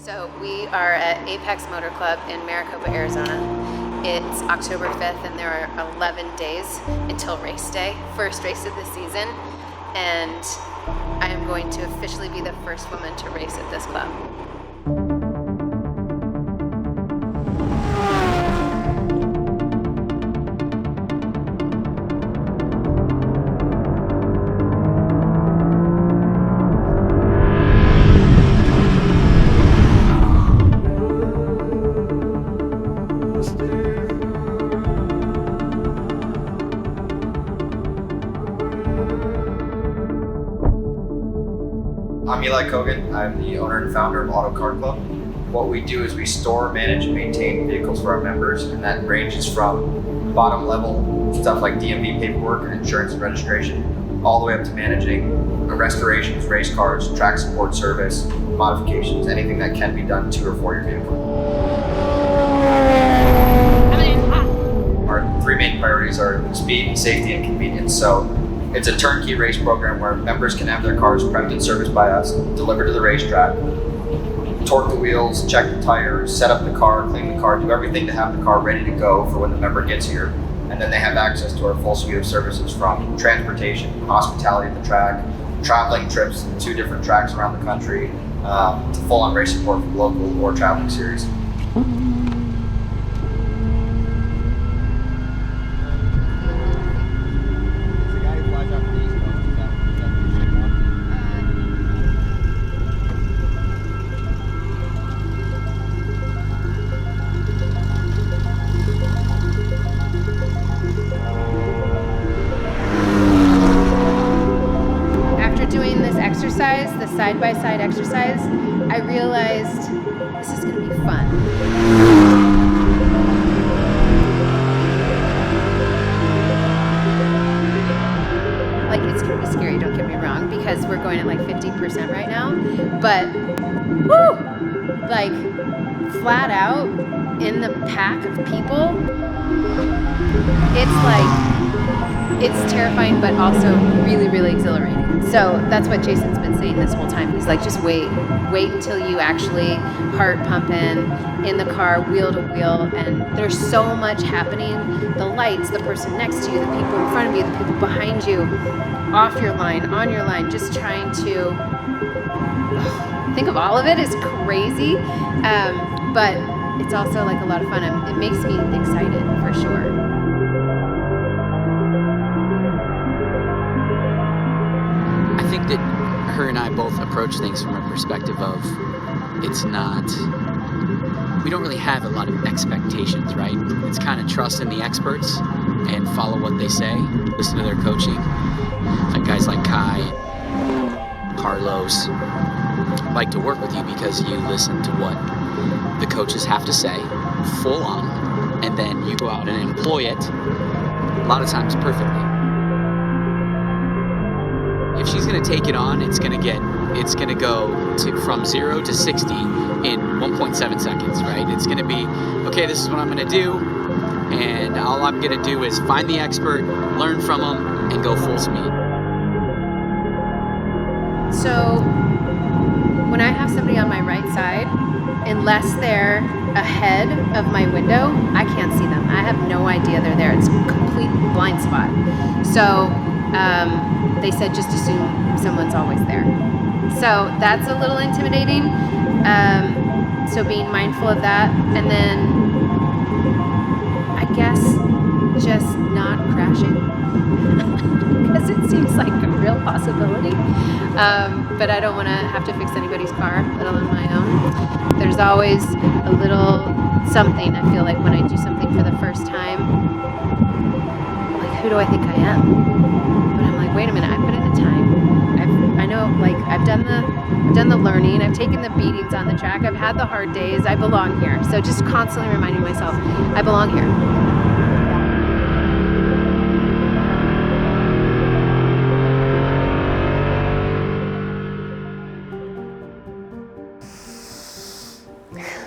So we are at Apex Motor Club in Maricopa, Arizona. It's October 5th and there are 11 days until race day, first race of the season. And I am going to officially be the first woman to race at this club. I'm Eli Kogan. I'm the owner and founder of Auto Car Club. What we do is we store, manage, and maintain vehicles for our members, and that ranges from bottom level stuff like DMV paperwork and insurance and registration, all the way up to managing restorations, race cars, track support service, modifications, anything that can be done to or for your vehicle. Our three main priorities are speed, safety, and convenience. So it's a turnkey race program where members can have their cars prepped and serviced by us, delivered to the racetrack, torque the wheels, check the tires, set up the car, clean the car, do everything to have the car ready to go for when the member gets here. And then they have access to our full suite of services from transportation, hospitality at the track, traveling trips to 2 different tracks around the country, to full-on race support for local or traveling series. Doing this exercise, the side-by-side exercise, I realized this is going to be fun. Like, it's going to be scary, don't get me wrong, because we're going at like 50% right now, but woo! Like, flat out in the pack of people, it's terrifying, but also really, really exhilarating. So that's what Jason's been saying this whole time. He's like, just wait until you actually heart pumping in the car, wheel to wheel. And there's so much happening. The lights, the person next to you, the people in front of you, the people behind you, off your line, on your line, just trying to think of all of it is crazy. But it's also like a lot of fun. It makes me excited for sure. I think that her and I both approach things from a perspective of we don't really have a lot of expectations, right? It's kind of trust in the experts and follow what they say, listen to their coaching. Like guys like Kai, Carlos, like to work with you because you listen to what the coaches have to say, full on, and then you go out and employ it, a lot of times perfectly. If she's going to take it on, it's going to go from 0 to 60 in 1.7 seconds, right? It's going to be, okay, this is what I'm going to do, and all I'm going to do is find the expert, learn from them, and go full speed. So when I have somebody on my right side, unless they're ahead of my window, I can't see them. I have no idea they're there. It's a complete blind spot. So they said just assume someone's always there. So that's a little intimidating. So being mindful of that, and then I guess just not crashing because it seems like a real possibility. But I don't want to have to fix anybody's car, let alone my own. There's always a little something, I feel like, when I do something for the first time. Like, who do I think I am? But I'm like, wait a minute, I put in the time. I know, like, I've done the learning. I've taken the beatings on the track. I've had the hard days. I belong here. So just constantly reminding myself, I belong here.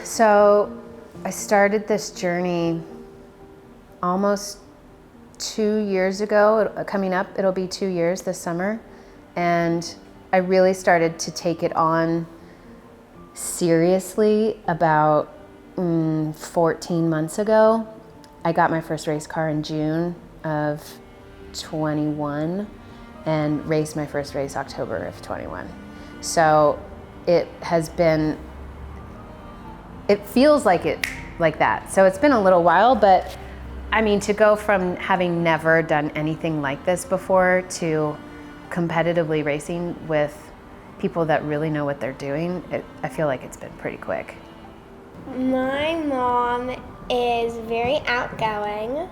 So I started this journey almost 2 years ago. Coming up, it'll be 2 years this summer. And I really started to take it on seriously about 14 months ago. I got my first race car in June of 21 and raced my first race October of 21. So it feels like that. So it's been a little while, but I mean, to go from having never done anything like this before to competitively racing with people that really know what they're doing, I feel like it's been pretty quick. My mom is very outgoing.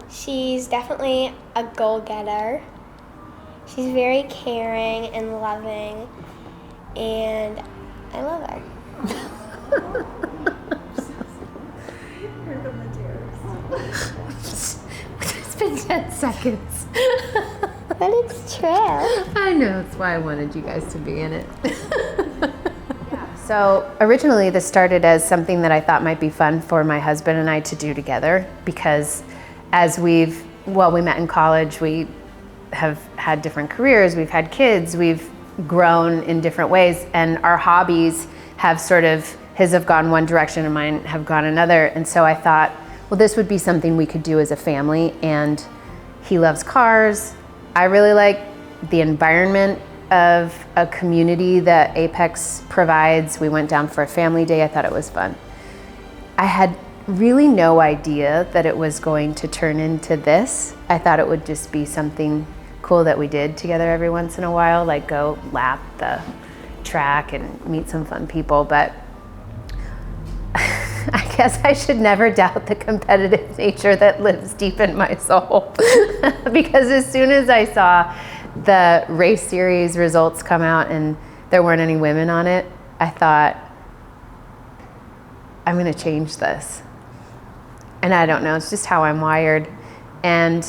She's definitely a goal-getter. She's very caring and loving, and I love her. It's been 10 seconds. But it's true. I know, that's why I wanted you guys to be in it. So originally this started as something that I thought might be fun for my husband and I to do together, because as we met in college, we have had different careers, we've had kids, we've grown in different ways, and our hobbies have his have gone one direction and mine have gone another. And so I thought, well, this would be something we could do as a family. And he loves cars. I really like the environment of a community that Apex provides. We went down for a family day. I thought it was fun. I had really no idea that it was going to turn into this. I thought it would just be something cool that we did together every once in a while, like go lap the track and meet some fun people. But I guess I should never doubt the competitive nature that lives deep in my soul. Because as soon as I saw the race series results come out and there weren't any women on it, I thought, I'm gonna change this. And I don't know, it's just how I'm wired. And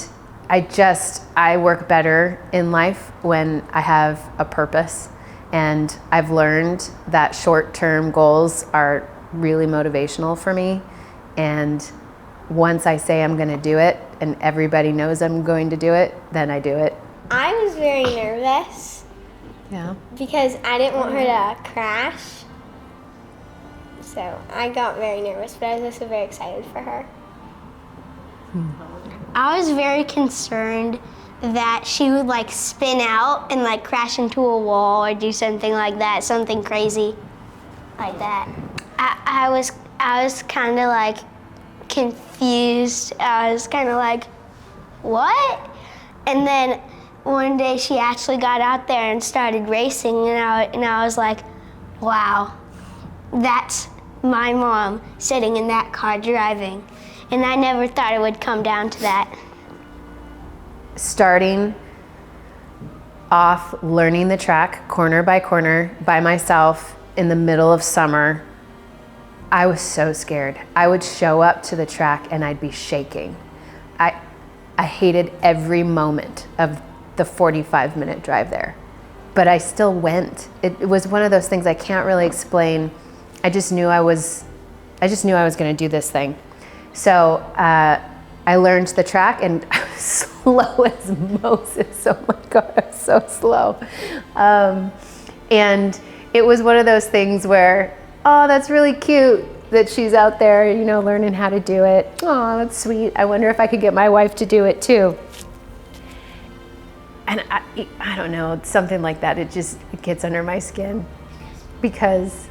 I work better in life when I have a purpose. And I've learned that short-term goals are really motivational for me. And once I say I'm gonna do it and everybody knows I'm going to do it, then I do it. I was very nervous. Yeah. Because I didn't want her to crash. So I got very nervous, but I was also very excited for her. I was very concerned that she would like spin out and like crash into a wall or do something like that, something crazy like that. I was kind of like confused. I was kind of like, what? And then one day she actually got out there and started racing, and I was like, wow, that's my mom sitting in that car driving. And I never thought it would come down to that. Starting off learning the track corner by corner by myself in the middle of summer, I was so scared. I would show up to the track and I'd be shaking. I hated every moment of the 45-minute drive there, but I still went. It was one of those things I can't really explain. I just knew I was gonna do this thing. So I learned the track and I was slow as Moses. Oh my God, I was so slow. And it was one of those things where, oh, that's really cute that she's out there, learning how to do it. Oh, that's sweet. I wonder if I could get my wife to do it too. And I don't know, it's something like that. It gets under my skin because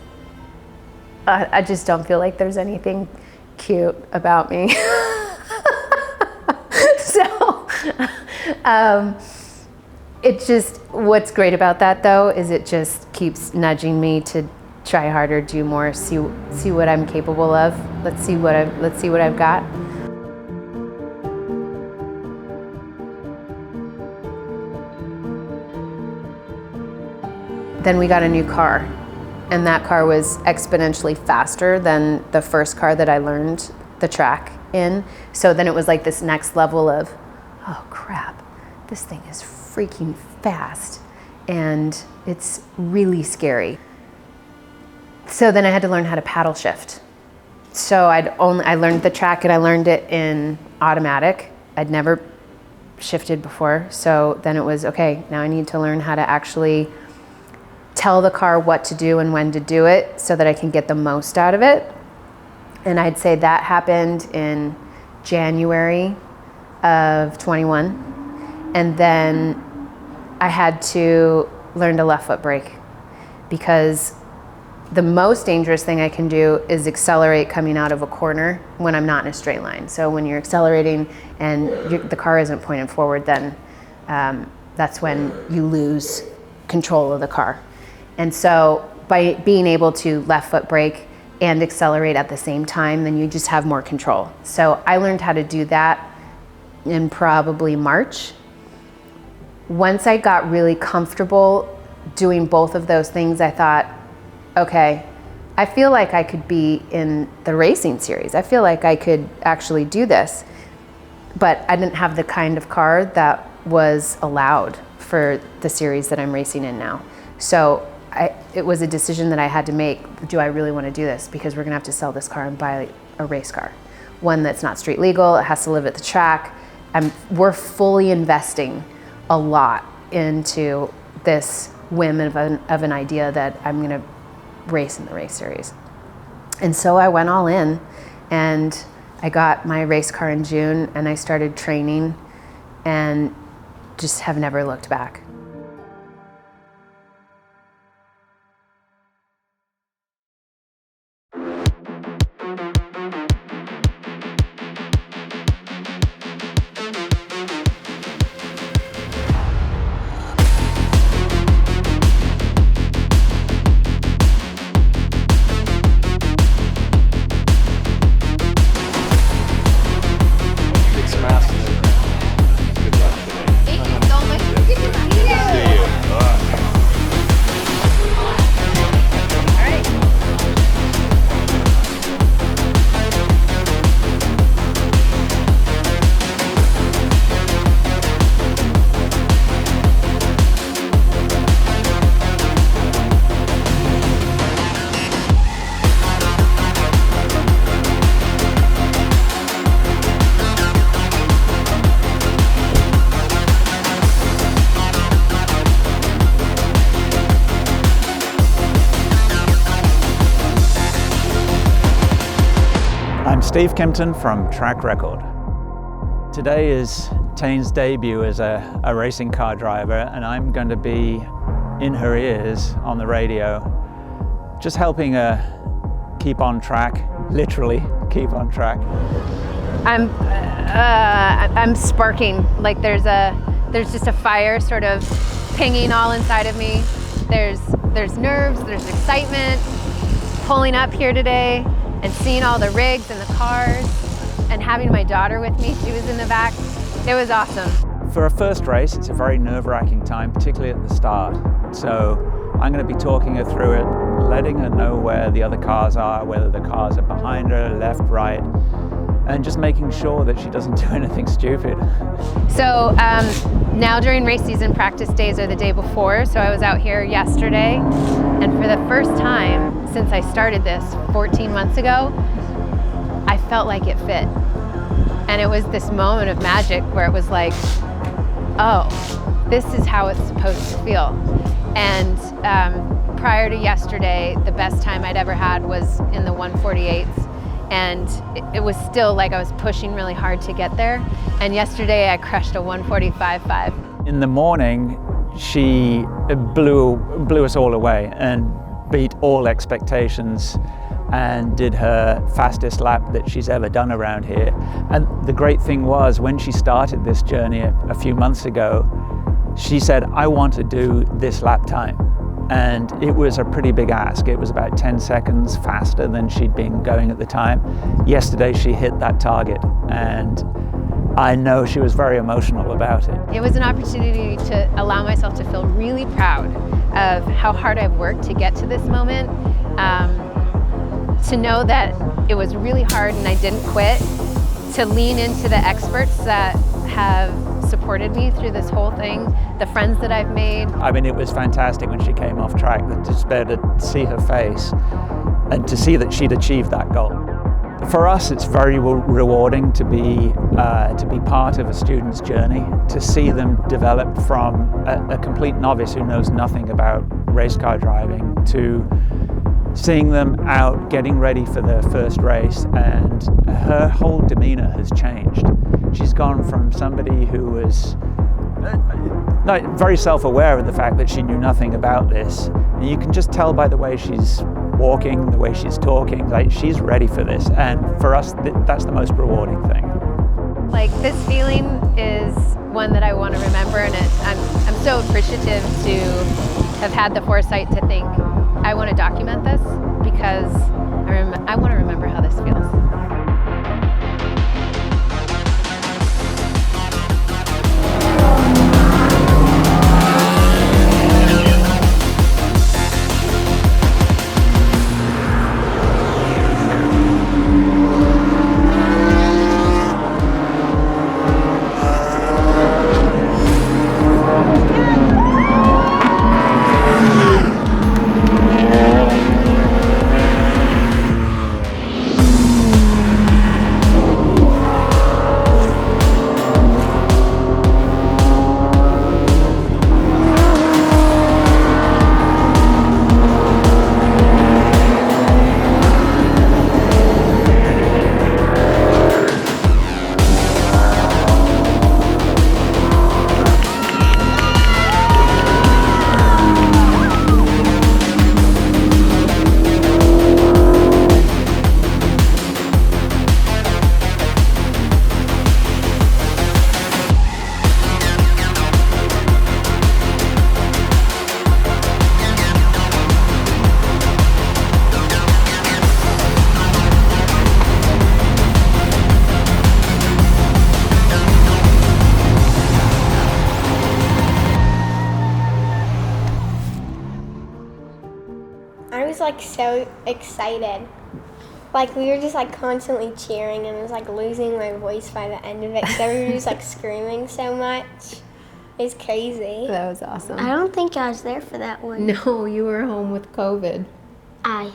I just don't feel like there's anything cute about me. So what's great about that though is it just keeps nudging me to try harder, do more, see what I'm capable of. Let's see what I've got. Then we got a new car, and that car was exponentially faster than the first car that I learned the track in. So then it was like this next level of, oh crap, this thing is freaking fast and it's really scary. So then I had to learn how to paddle shift. So I learned the track and I learned it in automatic. I'd never shifted before. So then it was, okay, now I need to learn how to actually tell the car what to do and when to do it so that I can get the most out of it. And I'd say that happened in January of 21. And then I had to learn to left foot brake, because the most dangerous thing I can do is accelerate coming out of a corner when I'm not in a straight line. So when you're accelerating and the car isn't pointed forward, then that's when you lose control of the car. And so by being able to left foot brake and accelerate at the same time, then you just have more control. So I learned how to do that in probably March. Once I got really comfortable doing both of those things, I thought, okay, I feel like I could be in the racing series. I feel like I could actually do this. But I didn't have the kind of car that was allowed for the series that I'm racing in now. So it was a decision that I had to make. Do I really want to do this? Because we're gonna have to sell this car and buy a race car. One that's not street legal, it has to live at the track. We're fully investing a lot into this whim of an idea that I'm gonna race in the race series. And so I went all in, and I got my race car in June, and I started training and just have never looked back. Steve Kimpton from Track Record. Today is Tayne's debut as a racing car driver, and I'm going to be in her ears on the radio, just helping her keep on track, literally keep on track. I'm sparking, like there's just a fire sort of pinging all inside of me. There's nerves, there's excitement, pulling up here today and seeing all the rigs and the cars and having my daughter with me. She was in the back. It was awesome. For a first race, it's a very nerve-wracking time, particularly at the start. So I'm going to be talking her through it, letting her know where the other cars are, whether the cars are behind her, left, right, and just making sure that she doesn't do anything stupid. So now during race season, practice days are the day before. So I was out here yesterday, and for the first time since I started this 14 months ago, I felt like it fit. And it was this moment of magic where it was like, oh, this is how it's supposed to feel. And prior to yesterday, the best time I'd ever had was in the 148s. And it was still like I was pushing really hard to get there. And yesterday I crushed a 145.5. In the morning, she blew us all away and beat all expectations and did her fastest lap that she's ever done around here. And the great thing was, when she started this journey a few months ago, she said, I want to do this lap time. And it was a pretty big ask. It was about 10 seconds faster than she'd been going at the time. Yesterday she hit that target, and I know she was very emotional about it. It was an opportunity to allow myself to feel really proud of how hard I've worked to get to this moment. To know that it was really hard and I didn't quit. To lean into the experts that have supported me through this whole thing, the friends that I've made. I mean, it was fantastic when she came off track, just better to see her face and to see that she'd achieved that goal. For us, it's very rewarding to be part of a student's journey, to see them develop from a complete novice who knows nothing about race car driving to seeing them out getting ready for their first race, and her whole demeanor has changed. She's gone from somebody who was very self-aware of the fact that she knew nothing about this, and you can just tell by the way she's walking, the way she's talking, like she's ready for this. And for us, that's the most rewarding thing. Like, this feeling is one that I want to remember, and I'm so appreciative to have had the foresight to think, I want to document this because I want to remember how this feels. I was like so excited. Like, we were just like constantly cheering, and I was like losing my voice by the end of it because everybody was like screaming so much. It's crazy. That was awesome. I don't think I was there for that one. No, you were home with COVID.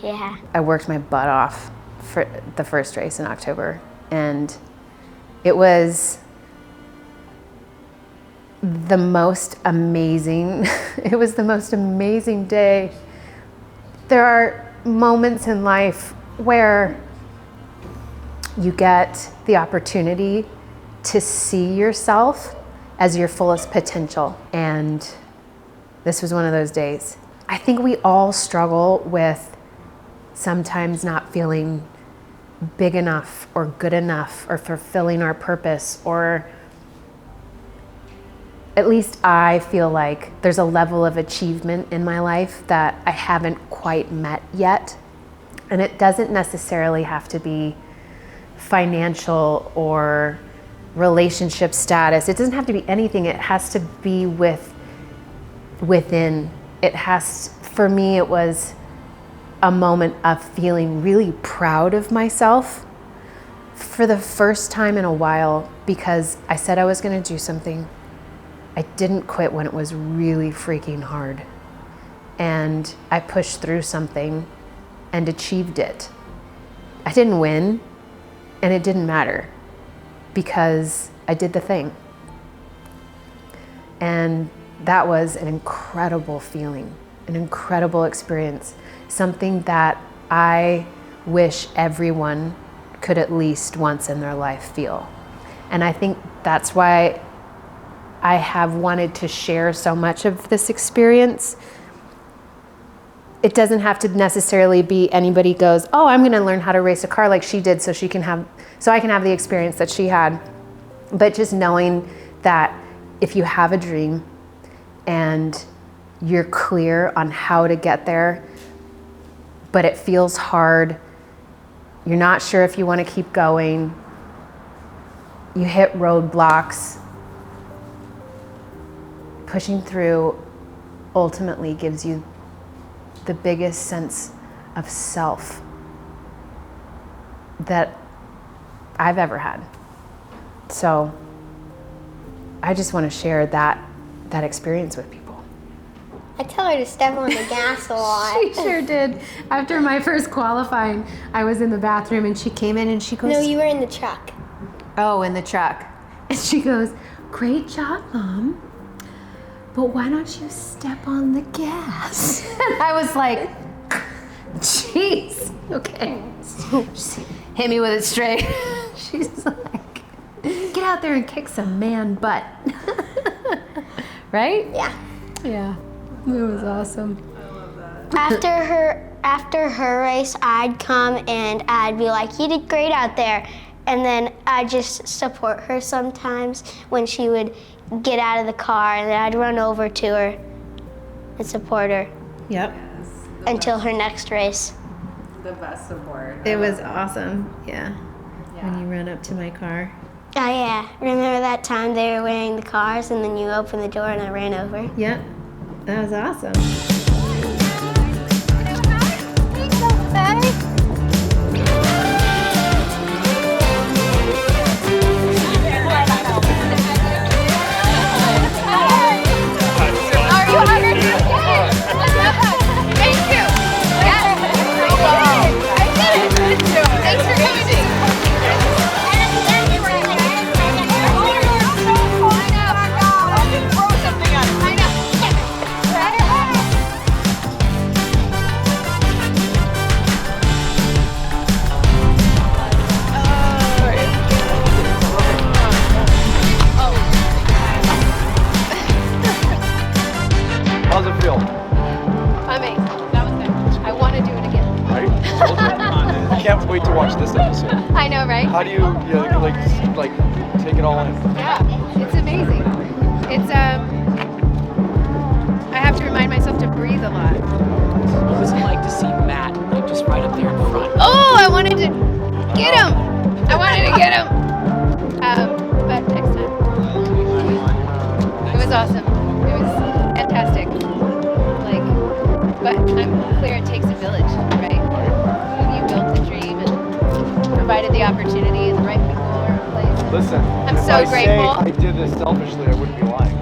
Yeah. I worked my butt off for the first race in October, and it was the most amazing, it was the most amazing day. There are moments in life where you get the opportunity to see yourself as your fullest potential, and this was one of those days. I think we all struggle with sometimes not feeling big enough or good enough or fulfilling our purpose, or at least I feel like there's a level of achievement in my life that I haven't quite met yet. And it doesn't necessarily have to be financial or relationship status. It doesn't have to be anything. It has to be within. It has, for me, it was a moment of feeling really proud of myself for the first time in a while, because I said I was going to do something. I didn't quit when it was really freaking hard. And I pushed through something and achieved it. I didn't win, and it didn't matter, because I did the thing. And that was an incredible feeling, an incredible experience, something that I wish everyone could at least once in their life feel. And I think that's why I have wanted to share so much of this experience. It doesn't have to necessarily be anybody goes, oh, I'm going to learn how to race a car like she did so I can have the experience that she had. But just knowing that if you have a dream and you're clear on how to get there, but it feels hard, you're not sure if you want to keep going, you hit roadblocks, pushing through ultimately gives you the biggest sense of self that I've ever had. So I just want to share that experience with people. I tell her to step on the gas a lot. She sure did. After my first qualifying, I was in the bathroom and she came in and she goes, No, you were in the truck. oh, in the truck. And she goes, great job, Mom. but why don't you step on the gas? And I was like, jeez, okay. Just hit me with it straight. She's like, get out there and kick some man butt. Right? Yeah. Yeah, it was awesome. After her race, I'd come and I'd be like, you did great out there. And then I'd just support her sometimes when she would get out of the car, and then I'd run over to her and support her Yep. until her next race. The best support. It was awesome, yeah. When you ran up to my car. Oh yeah, remember that time they were wearing the cars and then you opened the door and I ran over? Yep, that was awesome. How's it feel? Amazing. That was good. I want to do it again. Right? I can't wait to watch this episode. I know, right? How do you like take it all in? Yeah, it's amazing. It's I have to remind myself to breathe a lot. What was it like to see Matt like just right up there in front? Oh, I wanted to get him. I wanted to get him. But next time. It was awesome. It was fantastic. Like, but I'm clear it takes a village, right? You built the dream and provided the opportunity and the right people are in place. Listen, I'm if so I grateful. say I did this selfishly, I wouldn't be lying.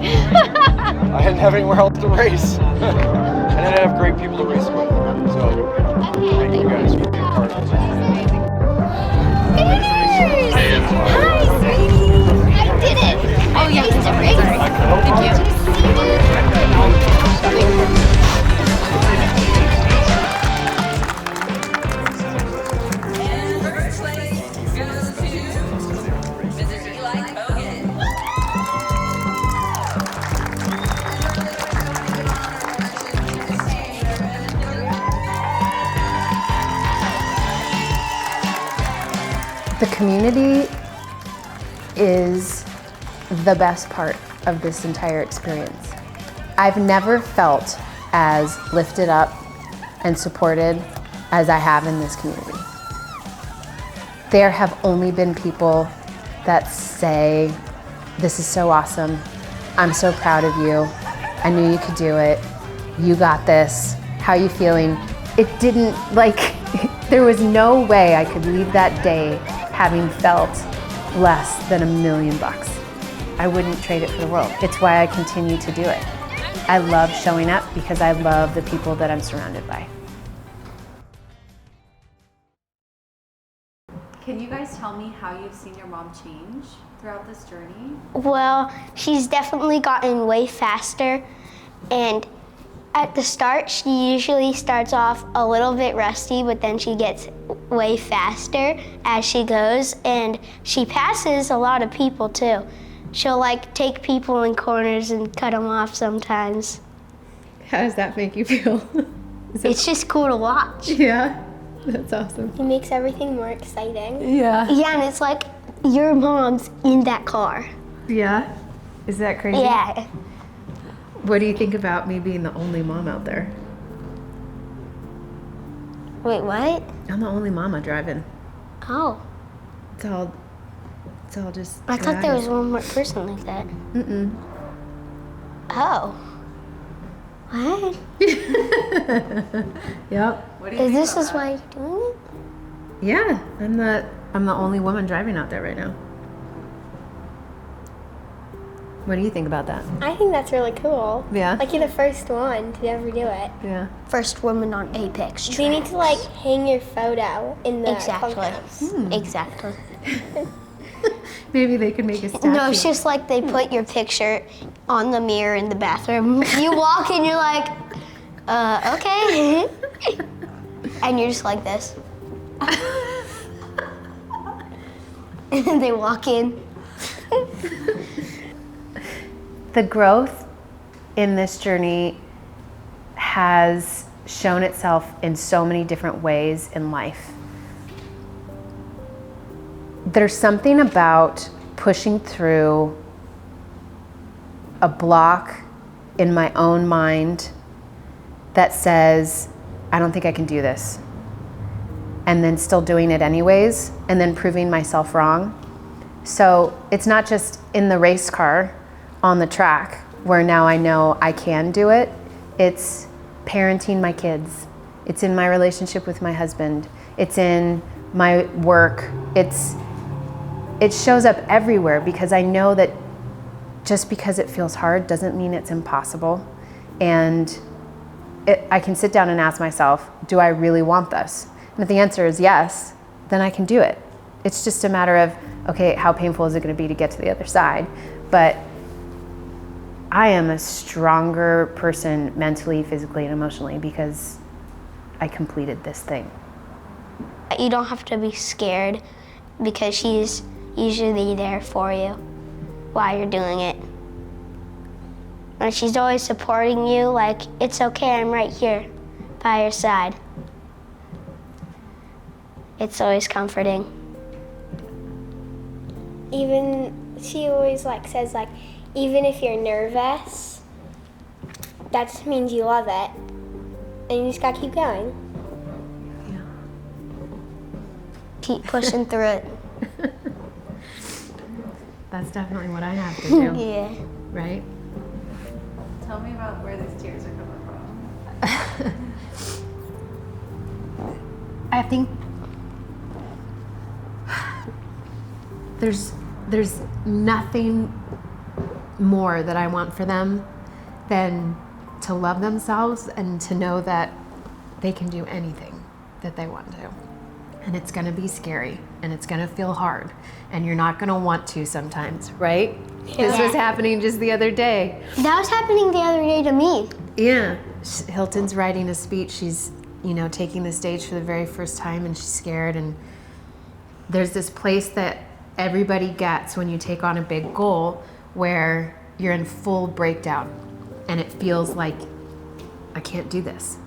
I didn't have anywhere else to race. And I didn't have great people to race with. So, thank you guys for being part of this. Hi, sweetie. I did it. Oh, yeah. The community is the best part of this entire experience. I've never felt as lifted up and supported as I have in this community. There have only been people that say, this is so awesome. I'm so proud of you. I knew you could do it. You got this. How are you feeling? It didn't, there was no way I could leave that day having felt less than $1 million. I wouldn't trade it for the world. It's why I continue to do it. I love showing up because I love the people that I'm surrounded by. Can you guys tell me how you've seen your mom change throughout this journey? Well, she's definitely gotten way faster, and at the start, she usually starts off a little bit rusty, but then she gets way faster as she goes, and she passes a lot of people too. She'll take people in corners and cut them off sometimes. How does that make you feel? It's just cool to watch. Yeah, that's awesome. It makes everything more exciting. Yeah. Yeah, and it's like your mom's in that car. Yeah? Is that crazy? Yeah. What do you think about me being the only mom out there? Wait, what? I'm the only mama driving. Oh, It's all just. I thought there was one more person like that. Mm-mm. Oh. What? Yep. What do you think This about is why you're doing it? Yeah, I'm the only woman driving out there right now. What do you think about that? I think that's really cool. Yeah? Like, you're the first one to ever do it. Yeah. First woman on Apex. So you need to, hang your photo in the Exactly. clubhouse. Exactly. Maybe they could make a statue. No, it's just like they put your picture on the mirror in the bathroom. You walk and you're like, okay. And you're just like this. And then they walk in. The growth in this journey has shown itself in so many different ways in life. There's something about pushing through a block in my own mind that says, I don't think I can do this. And then still doing it anyways, and then proving myself wrong. So it's not just in the race car on the track where now I know I can do it. It's parenting my kids. It's in my relationship with my husband. It's in my work. It shows up everywhere because I know that just because it feels hard doesn't mean it's impossible. And I can sit down and ask myself, do I really want this? And if the answer is yes, then I can do it. It's just a matter of, okay, how painful is it going to be to get to the other side? But I am a stronger person mentally, physically, and emotionally because I completed this thing. You don't have to be scared because she's usually there for you while you're doing it. And she's always supporting you, like, it's okay, I'm right here by your side. It's always comforting. Even, she always like says like, even if you're nervous, that just means you love it. And you just gotta keep going. Keep pushing through it. That's definitely what I have to do, Yeah. right? Tell me about where these tears are coming from. I think there's nothing more that I want for them than to love themselves and to know that they can do anything that they want to. And it's gonna be scary and it's gonna feel hard and you're not gonna want to sometimes, right? This was happening just the other day. That was happening the other day to me. Yeah, Hilton's writing a speech. She's, taking the stage for the very first time and she's scared. And there's this place that everybody gets when you take on a big goal where you're in full breakdown and it feels like, I can't do this.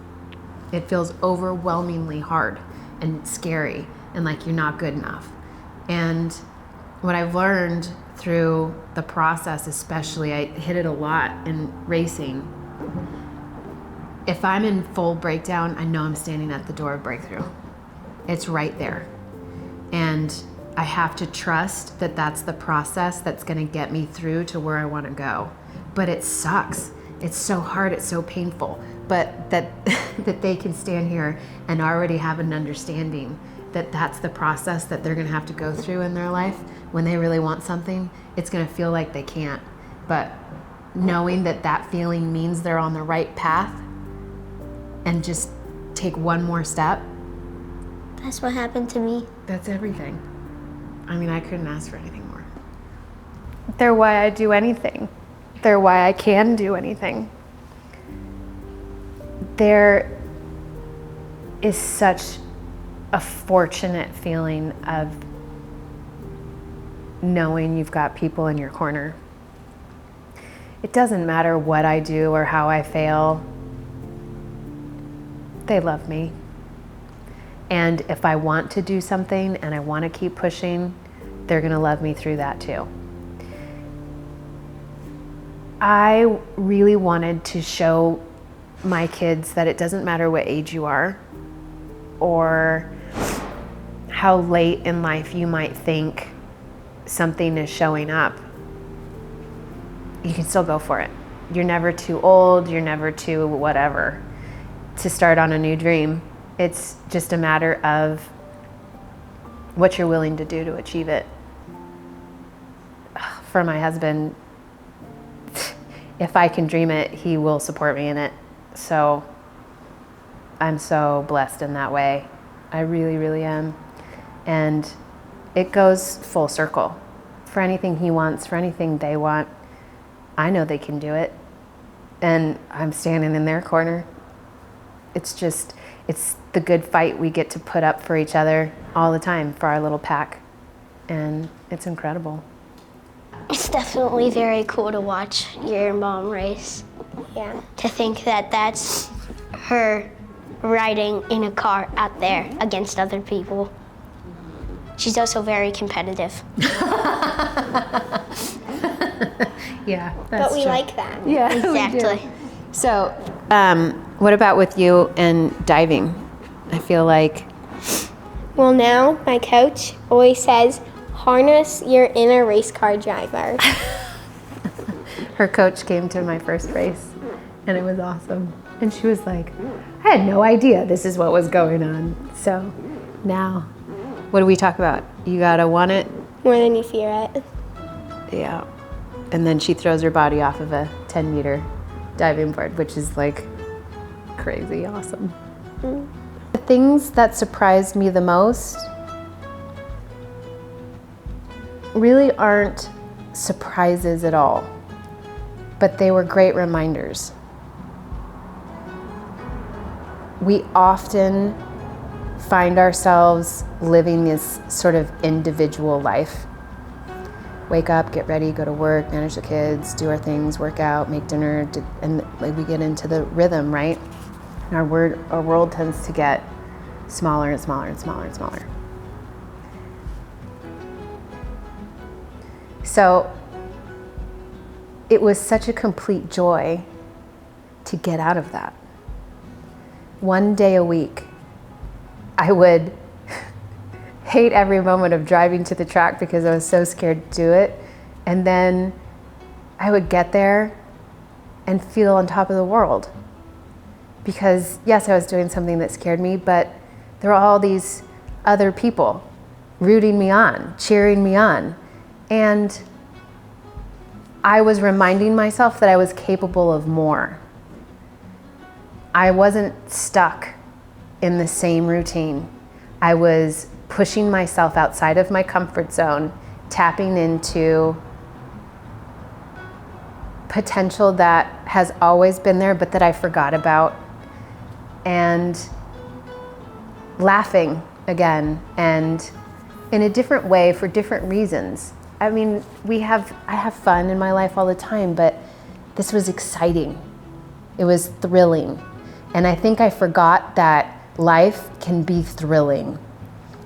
It feels overwhelmingly hard and scary and like you're not good enough. And what I've learned through the process, especially, I hit it a lot in racing. If I'm in full breakdown, I know I'm standing at the door of breakthrough. It's right there. And I have to trust that that's the process that's gonna get me through to where I wanna go. But it sucks. It's so hard, it's so painful. But that they can stand here and already have an understanding that that's the process that they're gonna have to go through in their life. When they really want something, it's gonna feel like they can't. But knowing that that feeling means they're on the right path and just take one more step. That's what happened to me. That's everything. I mean, I couldn't ask for anything more. They're why I do anything. They're why I can do anything. There is such a fortunate feeling of knowing you've got people in your corner. It doesn't matter what I do or how I fail. They love me. And if I want to do something and I want to keep pushing, they're going to love me through that too. I really wanted to show my kids that it doesn't matter what age you are or how late in life you might think something is showing up. You can still go for it. You're never too old, you're never too whatever to start on a new dream. It's just a matter of what you're willing to do to achieve it. For my husband, if I can dream it, he will support me in it. So I'm so blessed in that way. I really, really am. And it goes full circle for anything he wants, for anything they want. I know they can do it. And I'm standing in their corner. It's the good fight we get to put up for each other all the time for our little pack. And it's incredible. It's definitely very cool to watch your mom race. Yeah. To think that that's her riding in a car out there against other people. She's also very competitive. Yeah, that's But we true. like that. Yeah, we do. Exactly. So, what about with you and diving? I feel like, Well, now my coach always says, harness your inner race car driver. her coach came to my first race, and it was awesome. And she was like, I had no idea this is what was going on. So now, what do we talk about? You gotta want it? More than you fear it. Yeah. And then she throws her body off of a 10-meter diving board, which is like crazy awesome. The things that surprised me the most really aren't surprises at all, but they were great reminders. We often find ourselves living this sort of individual life. Wake up, get ready, go to work, manage the kids, do our things, work out, make dinner, and like we get into the rhythm, right? And our world tends to get smaller and smaller and smaller and smaller. So it was such a complete joy to get out of that. One day a week, I would hate every moment of driving to the track because I was so scared to do it. And then I would get there and feel on top of the world. Because yes, I was doing something that scared me, but there were all these other people rooting me on, cheering me on. And I was reminding myself that I was capable of more. I wasn't stuck in the same routine. I was pushing myself outside of my comfort zone, tapping into potential that has always been there, but that I forgot about, and laughing again, and in a different way for different reasons. I mean, I have fun in my life all the time, but this was exciting. It was thrilling. And I think I forgot that life can be thrilling.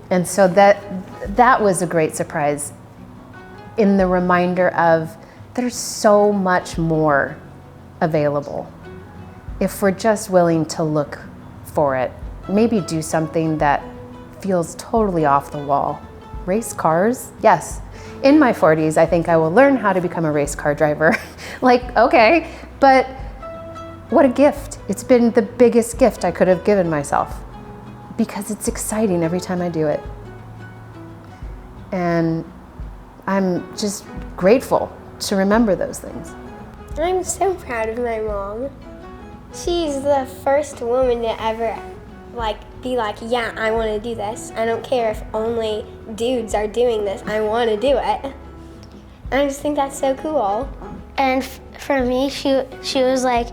And so that was a great surprise in the reminder of there's so much more available if we're just willing to look for it. Maybe do something that feels totally off the wall. Race cars? Yes. In my 40s, I think I will learn how to become a race car driver. Like, okay, but what a gift. It's been the biggest gift I could have given myself because it's exciting every time I do it. And I'm just grateful to remember those things. I'm so proud of my mom. She's the first woman to ever be like, yeah, I want to do this. I don't care if only dudes are doing this. I want to do it. I just think that's so cool. And for me, she was like,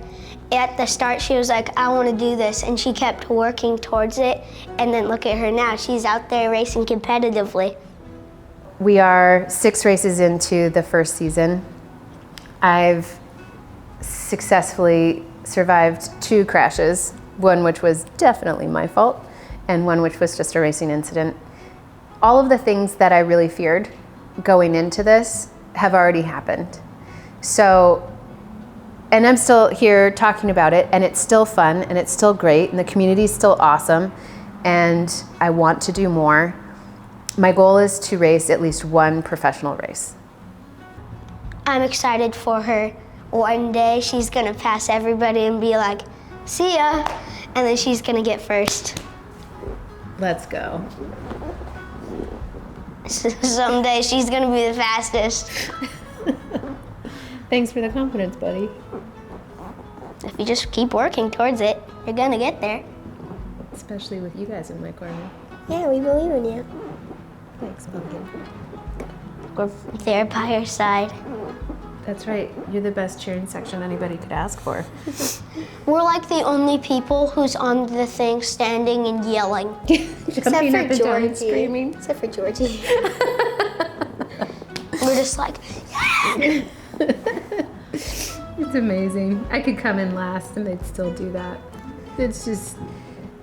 at the start, she was like, I want to do this, and she kept working towards it, and then look at her now. She's out there racing competitively. We are 6 races into the first season. I've successfully survived 2 crashes, one which was definitely my fault, and one which was just a racing incident. All of the things that I really feared going into this have already happened. So, and I'm still here talking about it, and it's still fun, and it's still great, and the community is still awesome, and I want to do more. My goal is to race at least 1 professional race. I'm excited for her. One day she's gonna pass everybody and be like, see ya, and then she's gonna get first. Let's go. Someday she's gonna be the fastest. Thanks for the confidence, buddy. If you just keep working towards it, you're gonna get there. Especially with you guys in my corner. Yeah, we believe in you. Thanks, Pumpkin. We're there by our side. That's right. You're the best cheering section anybody could ask for. We're like the only people who's on the thing standing and yelling. Except Jumping for up and down Georgie. and screaming. Except for Georgie. We're just like, It's amazing. I could come in last and they'd still do that. It's just,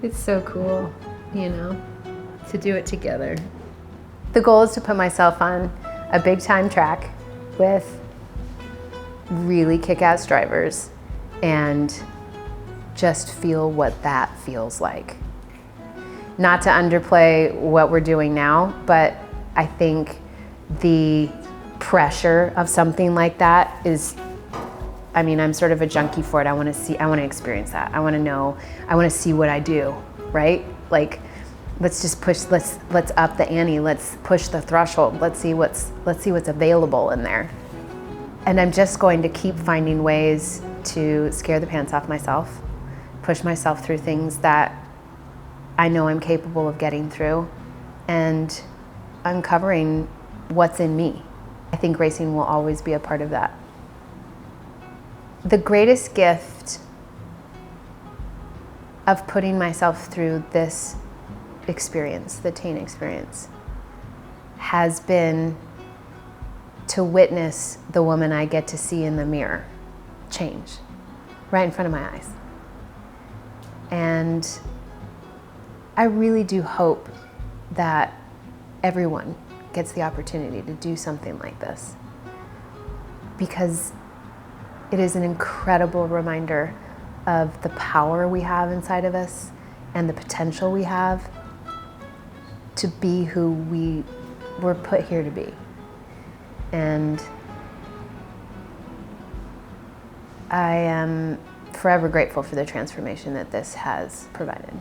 it's so cool, you know, to do it together. The goal is to put myself on a big time track with really kick-ass drivers and just feel what that feels like. Not to underplay what we're doing now, but I think the pressure of something like that is, I mean, I'm sort of a junkie for it. I want to experience that. I want to know, I want to see what I do, right? Like, let's just push, let's up the ante, let's push the threshold, let's see what's available in there. And I'm just going to keep finding ways to scare the pants off myself, push myself through things that I know I'm capable of getting through, and uncovering what's in me. I think racing will always be a part of that. The greatest gift of putting myself through this experience, the Tayne experience, has been to witness the woman I get to see in the mirror change right in front of my eyes. And I really do hope that everyone gets the opportunity to do something like this, because it is an incredible reminder of the power we have inside of us and the potential we have to be who we were put here to be. And I am forever grateful for the transformation that this has provided.